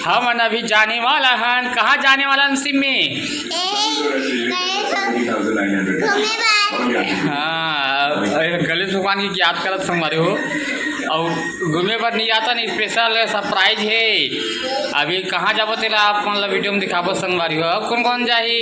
हम अभी जाने वाला हैं। कहाँ जाने वाला हैं सिम्मी? हाँ, गणेश भगवान की याद करत संगवारी हो और घूमे पर नहीं आता नहीं, स्पेशल सरप्राइज है। अभी कहाँ जाबो तेला आप मतलब वीडियो में दिखाबो संगवारी हो। अब कौन कौन जाही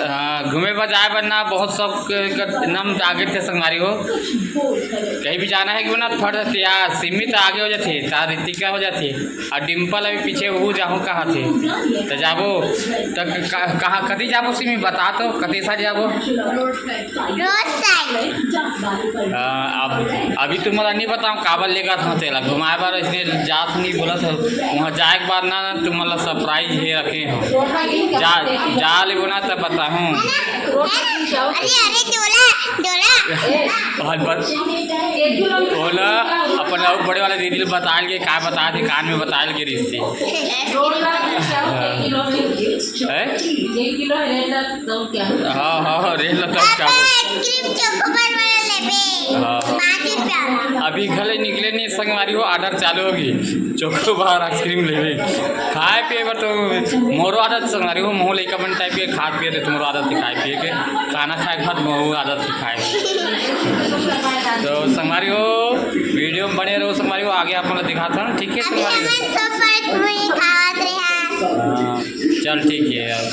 हाँ घूमे पर जाए बनना बहुत सब नाम आगे थे संगवारी हो। कहीं भी जाना है कि बना फट जाती यार, सिमी तो आगे हो जाती तार रितिका हो जाती और डिम्पल अभी पीछे वो जाऊँ कहाँ थे तो जाबो तो कहाँ कभी जाबो सिमी बता तो कति साल जाबो? अब अभी तुम मतलब नहीं बताऊँ काबल लेगा था तेला घुमाए बार इसलिए जात नहीं बोला था वहाँ जाए के बाद ना तुम मतलब सरप्राइज है रखे हो जा ले बोना तब बताऊँ। बोला अपन बड़े वाले दीदी बताए के का बता दी कान में बताए के रिश्ते हाँ हाँ रेट लगा क्या अभी घर निकले नहीं संगवारी हो आर्डर चालू होगी चोको बाहर आइसक्रीम ले खाए पिए पर तो मोरो आदत संगवारी हो मोह लेकर बन टाइप के खा पिए तुम्हारो आदत खाए पिए के खाना खाए के बाद मोह आदत सिखाए तो संगवारी हो वीडियो में बने रहो संगवारी हो आगे आप मतलब दिखाता हूँ ठीक है संगवारी चल ठीक है यार।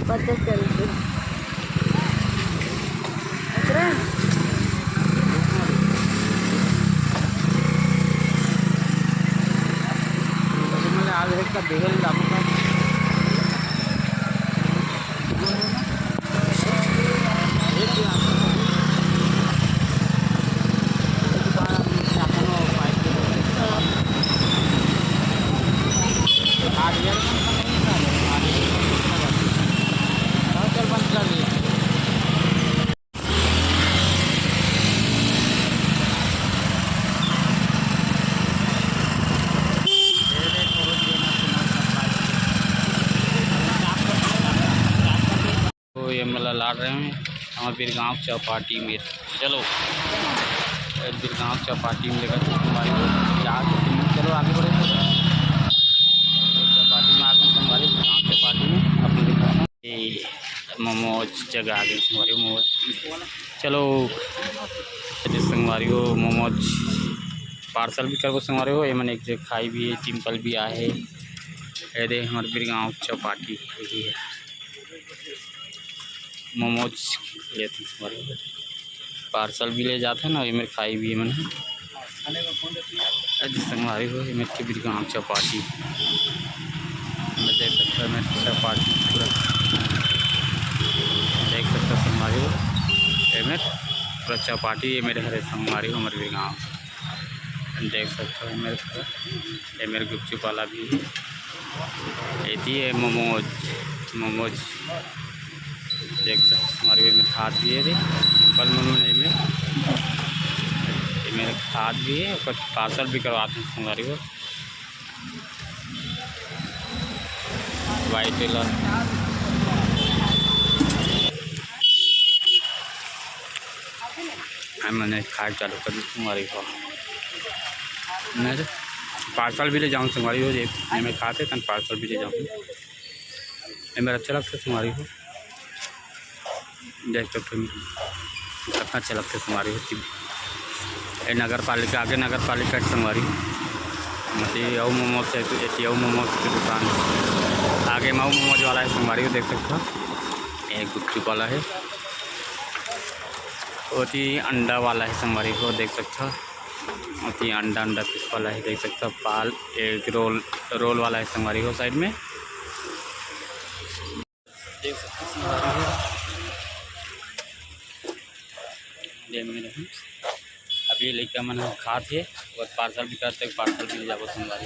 पता चलते आज का बेहल ये मतलब लाड़ रहे हैं हम फिर गाँव चौपाटी में। चलो बिरगांव चौपाटी में लेकर संगवारी हो चलो आगे बढ़े चौपाटी में आगे संगवारी बिरगांव चौपाटी में अपने दिखा ये मोमोज जगह आ गई संगवारी मोमोज चलो संगवारी हो मोमोज पार्सल भी करबो संगवारी हो ये मैंने एक जगह खाई भी है टिम्पल भी आए है दे हमारे बिरगांव चौपाटी यही है मोमोज लेते संगवारी हो पार्सल भी ले जाते हैं ना ये मेरे खाई भी है मैंने संगवारी हो ये मेरे के बिरगांव चौपाटी मैं देख सकता हूँ मेरे चौपाटी पूरा देख सकते हो संगवारी हो ये मेरे पूरा चौपाटी ये मेरे हरे संगवारी हो हमारे बिरगांव देख सकते हो मेरे ये मेरे गुपचुप वाला भी है ये मोमोज मोमोज देख सकते हमारे मेरे हाथ भी है सिंपल मोमोज ये मेरे हाथ भी है और पार्सल भी करवाते हैं हमारी को वाइट टेलर मैंने खाए चालू कर दी तुम्हारी को मैं पार्सल भी ले जाऊँ तुम्हारी हो ये मैं खाते तन पार्सल भी ले जाऊँ ये मेरा अच्छा लगता है तुम्हारी को देख सकते कितना अच्छा लगता है तुम्हारी होती ये नगर पालिका आगे नगर पालिका संगवारी मतलब मोमोज है तो ये मोमोज की दुकान आगे माऊ मोमोज वाला है संगवारी को देख सकते हो एक गुपचुप वाला है बहुत ही अंडा वाला है संगवारी को देख सकते हो बहुत ही अंडा पीस वाला है देख सकते हो पाल एक रोल वाला है संगवारी को साइड में देख सकते हो अभी लड़का मन खाते और पार्सल भी करते पार्सल भी ले जाओ संगवारी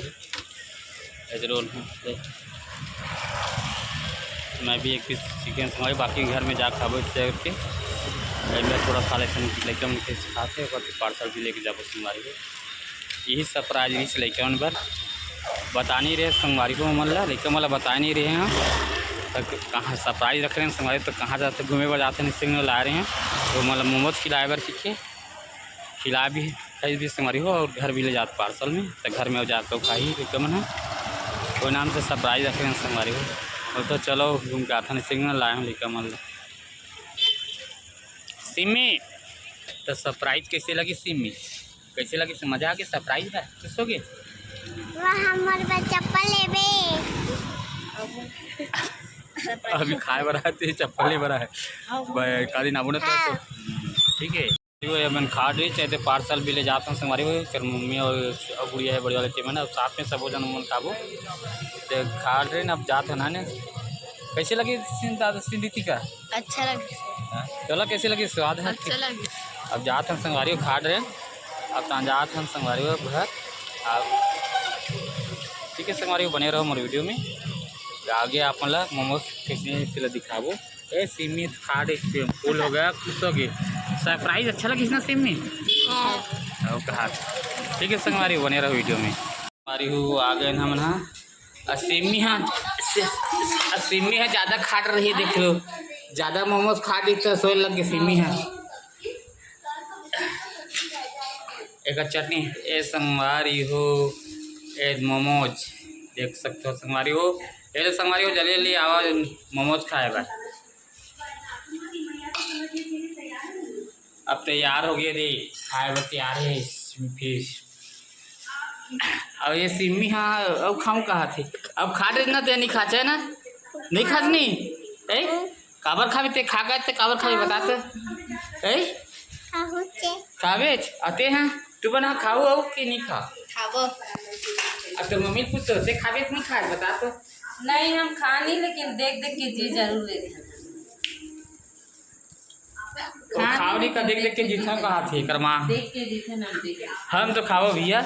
एग रोल मैं भी एक पीस चिकन संगवारी बाकी घर में जा खाबो करके मैं थोड़ा खा लेते लड़का मन के खाते और पार्सल भी लेके जाओ संगवारी को यही सरप्राइज रही लड़का मन पर बता नहीं रहे संगवारी को मतलब लड़का मतलब बता नहीं रहे हैं कहाँ सरप्राइज रख रहे हैं संगवारी तो कहाँ जाते घूमे पर जाते हैं सिग्नल ला रहे हैं तो मतलब मोमोज खिलाए बर सीखे खिला भी खरीद भी संगवारी हो और घर भी ले जाते पार्सल में तो घर में हो जाते तो खाई लड़का मन है कोई नाम से सरप्राइज रख रहे हैं संगवारी हो और तो चलो घूम के आते हैं सिग्नल लाए हैं लड़का मन सिमी तो सरप्राइज कैसे लगी सिमी कैसे लगी मजा आ गया सरप्राइज है किसोगे चप्पल लेबे अभी खाए बरा है तो चप्पल ही बरा है काली ना बुने तो ठीक है ये मैंने खा रही चाहते पार्सल भी ले जाता हूँ संगवारी हुई कर मम्मी और गुड़िया है बड़ी वाले टीम है ना साथ में सब जन मन खाबो तो खा रहे ना अब जाते ना कैसे लगी सिंधी का अच्छा लगे चलो कैसे लगी स्वाद है अच्छा लगे अब जाते हैं संगवारी खा रहे अब तहाँ जाते हैं संगवारी घर अब ठीक है संगवारी बने रहो हमारे वीडियो में आगे आप मतलब मोमोज कैसे दिखाबो ए सिमी खा रहे फूल हो गया खुश हो गए सरप्राइज अच्छा लगी ना सिमी कहा ठीक है संगवारी बने रहो वीडियो में हमारी आ गए हम ना सिमी है ज़्यादा खाट रही है देख लो ज़्यादा मोमोज खा दी तो सोए लग गए सिमी है एक चटनी ए संगवारी हो ए मोमोज देख सकते हो संगवारी हो ये संगवारी हो जल्दी जल्दी आवाज मोमोज खाए बार अब तैयार हो गए रे खाए बार तैयार है फिश अब ये सिमी हाँ अब खाऊँ कहाँ थे अब खा रहे ना तो नहीं खाते ना नहीं खाते नहीं ए काबर खावे ते खा गए ते काबर खावे बताते ए खावे आते हैं तू बना खाओ आओ कि नहीं खा खाबो अब तो मम्मी पूछो ते खावे कि नहीं खाए बता तो नहीं हम खा नहीं लेकिन देख देख के जी जरूर लेते तो खावरी का देख देख के जीता कहाँ थे करमा देख के जीते ना देख हम तो खाओ भैया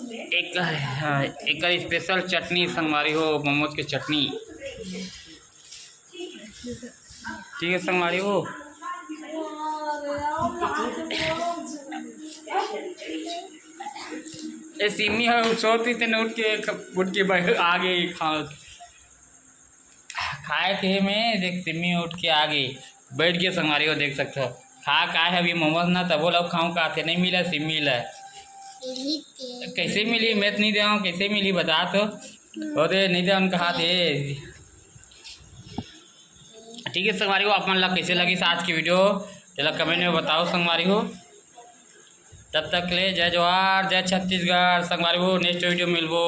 एक स्पेशल चटनी संगवारी हो मोमोज की चटनी ठीक है संगवारी हो ये सिमी है सोती थे उठ के आ गई खाए थे मैं देख सिमी उठ के आ गई बैठ गए संगवारी हो, देख सकते हो। खा का है अभी मोमोज ना, तबो लोग खाऊं का थे, नहीं मिला सिम मिला है। कैसे मिली, मैं तो नहीं दे हूँ, कैसे मिली बता तो। हो दे नहीं दे उनका हाथ है। ठीक है संगवारी हो, आप मन ला कैसे लगी आज की वीडियो चला कमेंट में बताओ संगवारी हो। तब तक ले जय जवाहर जय छत्तीसगढ़ संगवारी हो, नेक्स्ट वीडियो मिलबो।